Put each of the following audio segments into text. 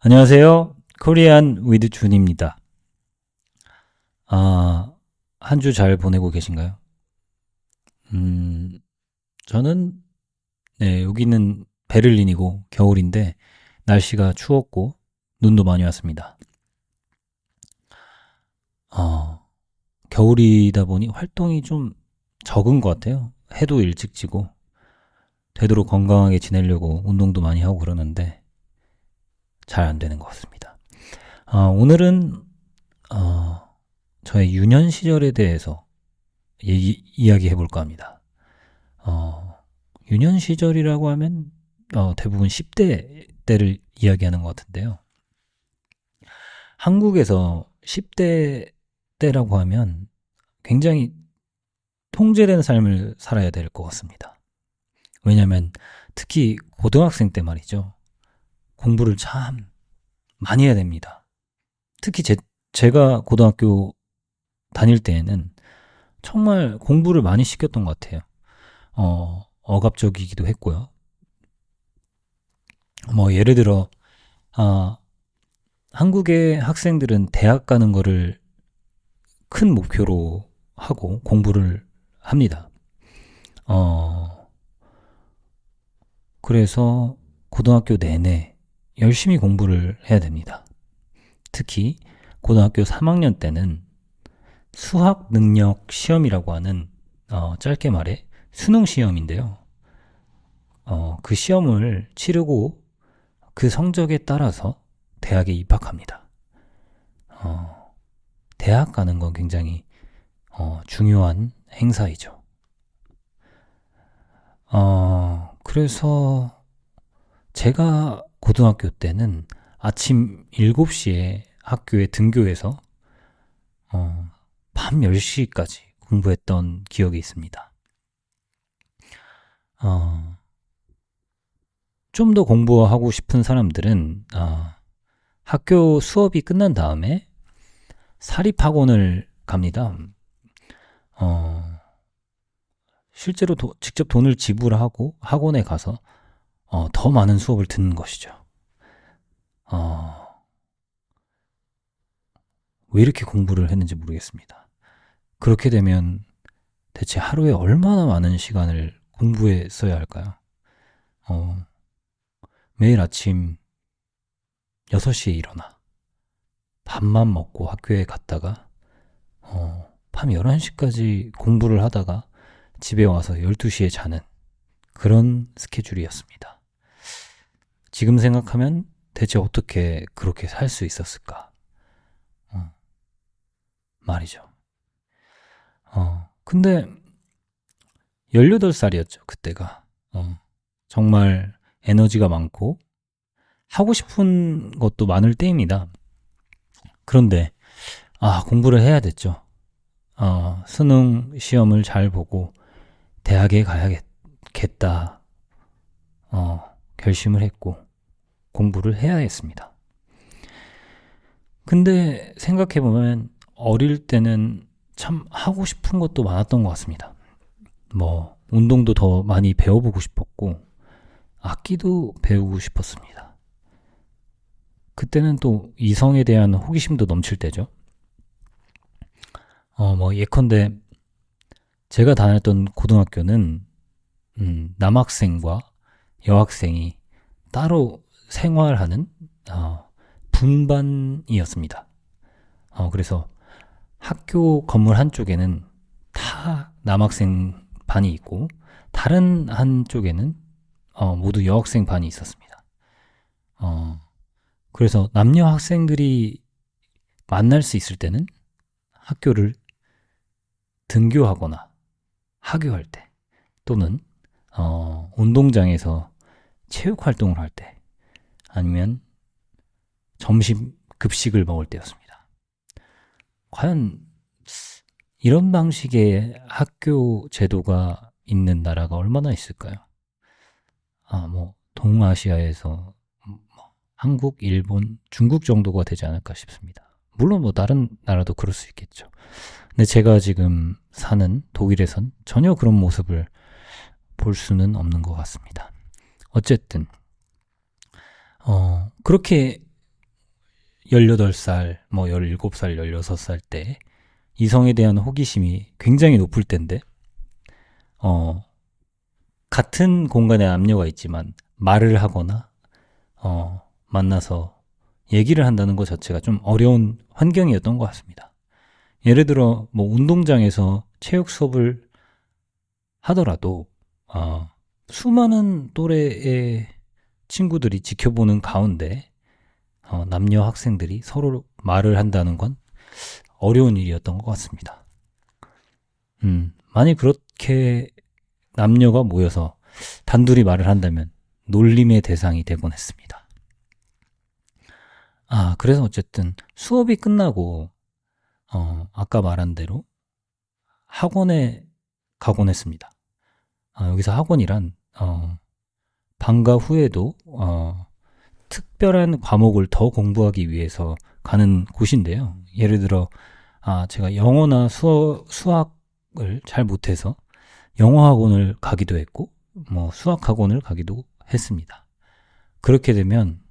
안녕하세요. 코리안 위드 준입니다. 한 주 잘 보내고 계신가요? 저는, 여기는 베를린이고 겨울인데 날씨가 추웠고 눈도 많이 왔습니다. 겨울이다 보니 활동이 좀 적은 것 같아요. 해도 일찍 지고 되도록 건강하게 지내려고 운동도 많이 하고 그러는데 잘 안 되는 것 같습니다. 오늘은 저의 유년 시절에 대해서 이야기해 볼까 합니다. 유년 시절이라고 하면 대부분 10대 때를 이야기하는 것 같은데요. 한국에서 10대 때라고 하면 굉장히 통제된 삶을 살아야 될 것 같습니다. 왜냐하면 특히 고등학생 때 말이죠. 공부를 참 많이 해야 됩니다. 특히 제가 고등학교 다닐 때에는 정말 공부를 많이 시켰던 것 같아요. 억압적이기도 했고요. 예를 들어, 한국의 학생들은 대학 가는 거를 큰 목표로 하고 공부를 합니다. 그래서 고등학교 내내 열심히 공부를 해야 됩니다. 특히 고등학교 3학년 때는 수학 능력 시험이라고 하는 짧게 말해 수능 시험인데요. 그 시험을 치르고 그 성적에 따라서 대학에 입학합니다. 대학 가는 건 굉장히 중요한 행사이죠. 그래서 제가 고등학교 때는 아침 7시에 학교에 등교해서 밤 10시까지 공부했던 기억이 있습니다. 좀 더 공부하고 싶은 사람들은 학교 수업이 끝난 다음에 사립학원을 갑니다. 실제로 직접 돈을 지불하고 학원에 가서 더 많은 수업을 듣는 것이죠. 왜 이렇게 공부를 했는지 모르겠습니다. 그렇게 되면 대체 하루에 얼마나 많은 시간을 공부에 써야 할까요? 매일 아침 6시에 일어나 밥만 먹고 학교에 갔다가 밤 11시까지 공부를 하다가 집에 와서 12시에 자는 그런 스케줄이었습니다. 지금 생각하면 대체 어떻게 그렇게 살 수 있었을까? 말이죠. 근데 18살이었죠, 그때가. 정말 에너지가 많고 하고 싶은 것도 많을 때입니다. 그런데 공부를 해야 됐죠. 수능 시험을 잘 보고 대학에 가야겠다 결심을 했고 공부를 해야 했습니다. 근데 생각해보면 어릴 때는 참 하고 싶은 것도 많았던 것 같습니다. 운동도 더 많이 배워보고 싶었고 악기도 배우고 싶었습니다. 그때는 또 이성에 대한 호기심도 넘칠 때죠. 예컨대 제가 다녔던 고등학교는 남학생과 여학생이 따로 생활하는 분반이었습니다. 그래서 학교 건물 한쪽에는 다 남학생 반이 있고 다른 한쪽에는 모두 여학생 반이 있었습니다. 그래서 남녀 학생들이 만날 수 있을 때는 학교를 등교하거나 하교할 때 또는 운동장에서 체육 활동을 할 때 아니면 점심 급식을 먹을 때였습니다. 과연 이런 방식의 학교 제도가 있는 나라가 얼마나 있을까요? 동아시아에서 한국, 일본, 중국 정도가 되지 않을까 싶습니다. 물론 다른 나라도 그럴 수 있겠죠. 근데 제가 지금 사는 독일에선 전혀 그런 모습을 볼 수는 없는 것 같습니다. 어쨌든 그렇게 18살, 뭐 17살, 16살 때 이성에 대한 호기심이 굉장히 높을 때인데, 같은 공간에 남녀가 있지만 말을 하거나, 만나서 얘기를 한다는 것 자체가 좀 어려운 환경이었던 것 같습니다. 예를 들어, 뭐 운동장에서 체육 수업을 하더라도, 수많은 또래의 친구들이 지켜보는 가운데, 남녀 학생들이 서로 말을 한다는 건 어려운 일이었던 것 같습니다. 만약 그렇게 남녀가 모여서 단둘이 말을 한다면 놀림의 대상이 되곤 했습니다. 그래서 어쨌든 수업이 끝나고, 아까 말한 대로 학원에 가곤 했습니다. 여기서 학원이란, 방과 후에도, 특별한 과목을 더 공부하기 위해서 가는 곳인데요. 예를 들어, 제가 영어나 수학을 잘 못해서 영어 학원을 가기도 했고, 뭐 수학 학원을 가기도 했습니다. 그렇게 되면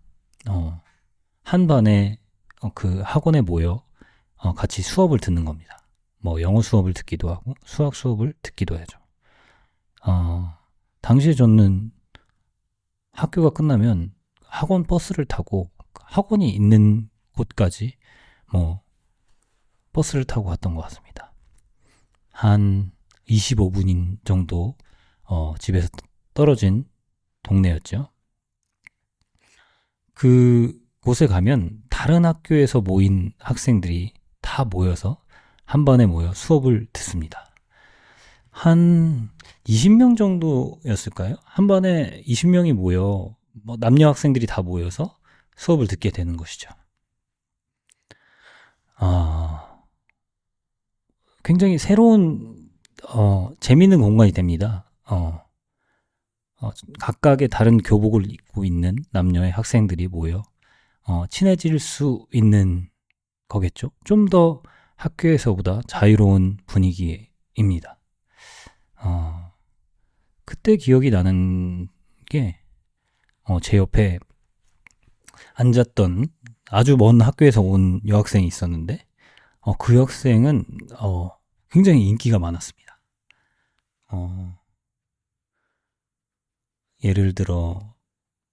한 반에 그 학원에 모여 같이 수업을 듣는 겁니다. 뭐 영어 수업을 듣기도 하고 수학 수업을 듣기도 하죠. 당시에 저는 학교가 끝나면 학원 버스를 타고 학원이 있는 곳까지 뭐 버스를 타고 갔던 것 같습니다. 한 25분인 정도 집에서 떨어진 동네였죠. 그 곳에 가면 다른 학교에서 모인 학생들이 다 모여서 한 반에 모여 수업을 듣습니다. 한 20명 정도였을까요? 한 반에 20명이 모여 뭐 남녀 학생들이 다 모여서 수업을 듣게 되는 것이죠. 굉장히 새로운 재미있는 공간이 됩니다. 각각의 다른 교복을 입고 있는 남녀의 학생들이 모여 친해질 수 있는 거겠죠. 좀 더 학교에서보다 자유로운 분위기입니다. 그때 기억이 나는 게 제 옆에 앉았던 아주 먼 학교에서 온 여학생이 있었는데 그 여학생은 굉장히 인기가 많았습니다. 예를 들어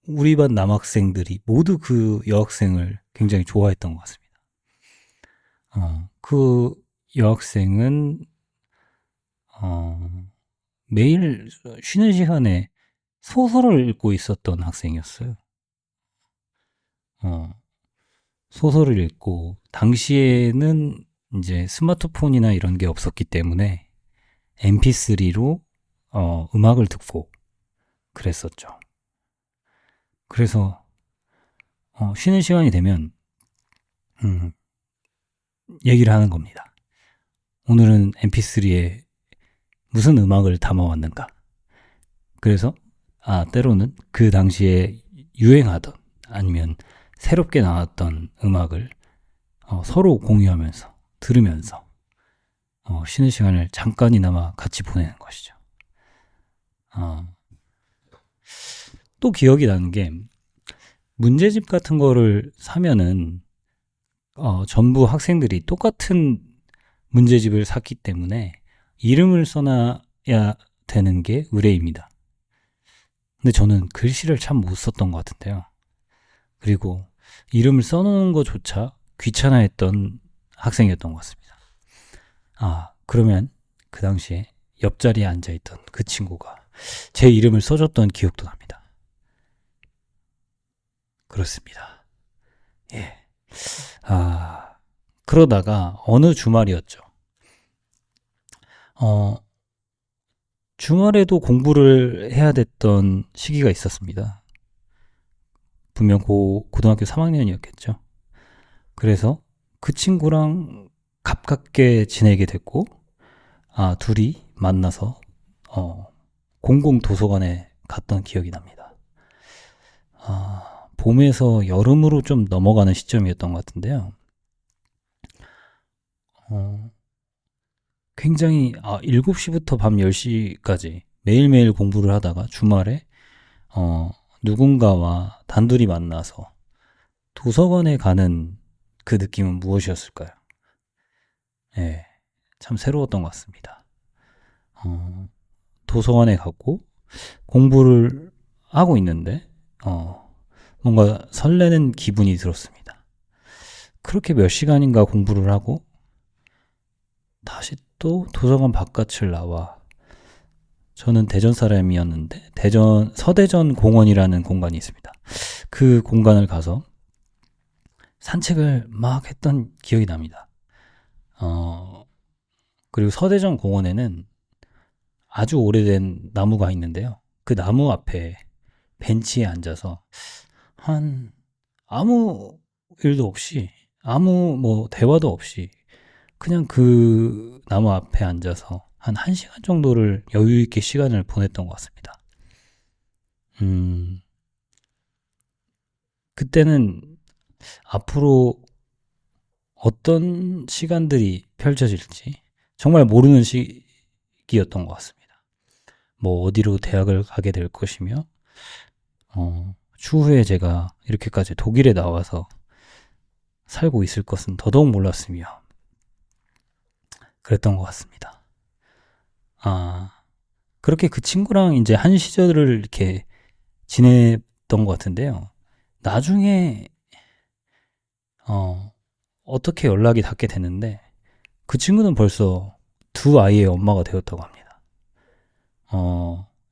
우리 반 남학생들이 모두 그 여학생을 굉장히 좋아했던 것 같습니다. 그 여학생은 매일 쉬는 시간에 소설을 읽고 있었던 학생이었어요. 소설을 읽고 당시에는 이제 스마트폰이나 이런 게 없었기 때문에 mp3로 음악을 듣고 그랬었죠. 그래서 쉬는 시간이 되면 얘기를 하는 겁니다. 오늘은 mp3에 무슨 음악을 담아왔는가. 그래서 때로는 그 당시에 유행하던 아니면 새롭게 나왔던 음악을 서로 공유하면서 들으면서 쉬는 시간을 잠깐이나마 같이 보내는 것이죠. 또 기억이 나는 게 문제집 같은 거를 사면은 전부 학생들이 똑같은 문제집을 샀기 때문에 이름을 써놔야 되는 게 의례입니다. 근데 저는 글씨를 참 못 썼던 것 같은데요. 그리고 이름을 써놓는 것조차 귀찮아했던 학생이었던 것 같습니다. 그러면 그 당시에 옆자리에 앉아있던 그 친구가 제 이름을 써줬던 기억도 납니다. 그렇습니다. 예. 그러다가 어느 주말이었죠. 주말에도 공부를 해야 됐던 시기가 있었습니다. 분명 고등학교 3학년이었겠죠. 그래서 그 친구랑 가깝게 지내게 됐고, 둘이 만나서 공공 도서관에 갔던 기억이 납니다. 봄에서 여름으로 좀 넘어가는 시점이었던 것 같은데요. 굉장히 7시부터 밤 10시까지 매일매일 공부를 하다가 주말에 누군가와 단둘이 만나서 도서관에 가는 그 느낌은 무엇이었을까요? 예, 참 새로웠던 것 같습니다. 도서관에 갔고 공부를 하고 있는데 뭔가 설레는 기분이 들었습니다. 그렇게 몇 시간인가 공부를 하고 다시 또 도서관 바깥을 나와, 저는 대전 사람이었는데 서대전 공원이라는 공간이 있습니다. 그 공간을 가서 산책을 막 했던 기억이 납니다. 그리고 서대전 공원에는 아주 오래된 나무가 있는데요. 그 나무 앞에 벤치에 앉아서 아무 일도 없이, 아무 대화도 없이 그냥 그 나무 앞에 앉아서 한 1시간 정도를 여유 있게 시간을 보냈던 것 같습니다. 그때는 앞으로 어떤 시간들이 펼쳐질지 정말 모르는 시기였던 것 같습니다. 어디로 대학을 가게 될 것이며, 추후에 제가 이렇게까지 독일에 나와서 살고 있을 것은 더더욱 몰랐으며, 그랬던 것 같습니다. 그렇게 그 친구랑 이제 한 시절을 이렇게 지냈던 것 같은데요. 나중에, 어떻게 연락이 닿게 됐는데, 그 친구는 벌써 2아이의 엄마가 되었다고 합니다.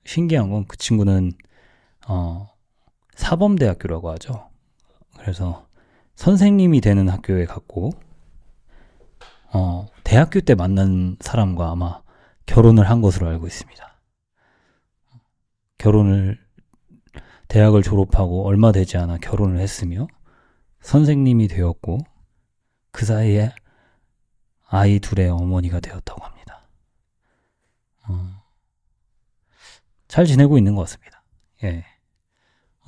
신기한 건 그 친구는, 사범대학교라고 하죠. 그래서 선생님이 되는 학교에 갔고, 대학교 때 만난 사람과 아마 결혼을 한 것으로 알고 있습니다. 대학을 졸업하고 얼마 되지 않아 결혼을 했으며, 선생님이 되었고, 그 사이에 아이 둘의 어머니가 되었다고 합니다. 잘 지내고 있는 것 같습니다. 예.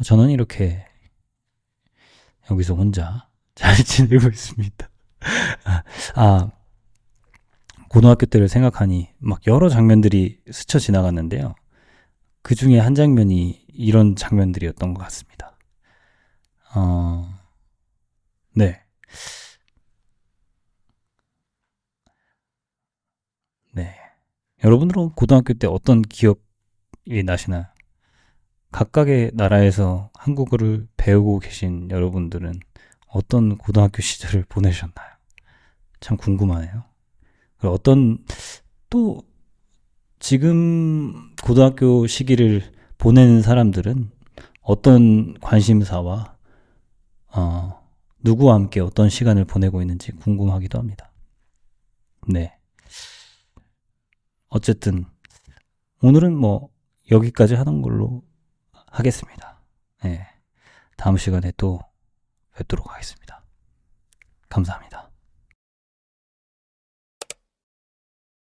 저는 이렇게 여기서 혼자 잘 지내고 있습니다. 고등학교 때를 생각하니 막 여러 장면들이 스쳐 지나갔는데요. 그 중에 한 장면이 이런 장면들이었던 것 같습니다. 네. 네. 여러분들은 고등학교 때 어떤 기억이 나시나요? 각각의 나라에서 한국어를 배우고 계신 여러분들은 어떤 고등학교 시절을 보내셨나요? 참 궁금하네요. 또 지금 고등학교 시기를 보내는 사람들은 어떤 관심사와 누구와 함께 어떤 시간을 보내고 있는지 궁금하기도 합니다. 네. 어쨌든 오늘은 여기까지 하는 걸로 하겠습니다. 네. 다음 시간에 또 뵙도록 하겠습니다. 감사합니다.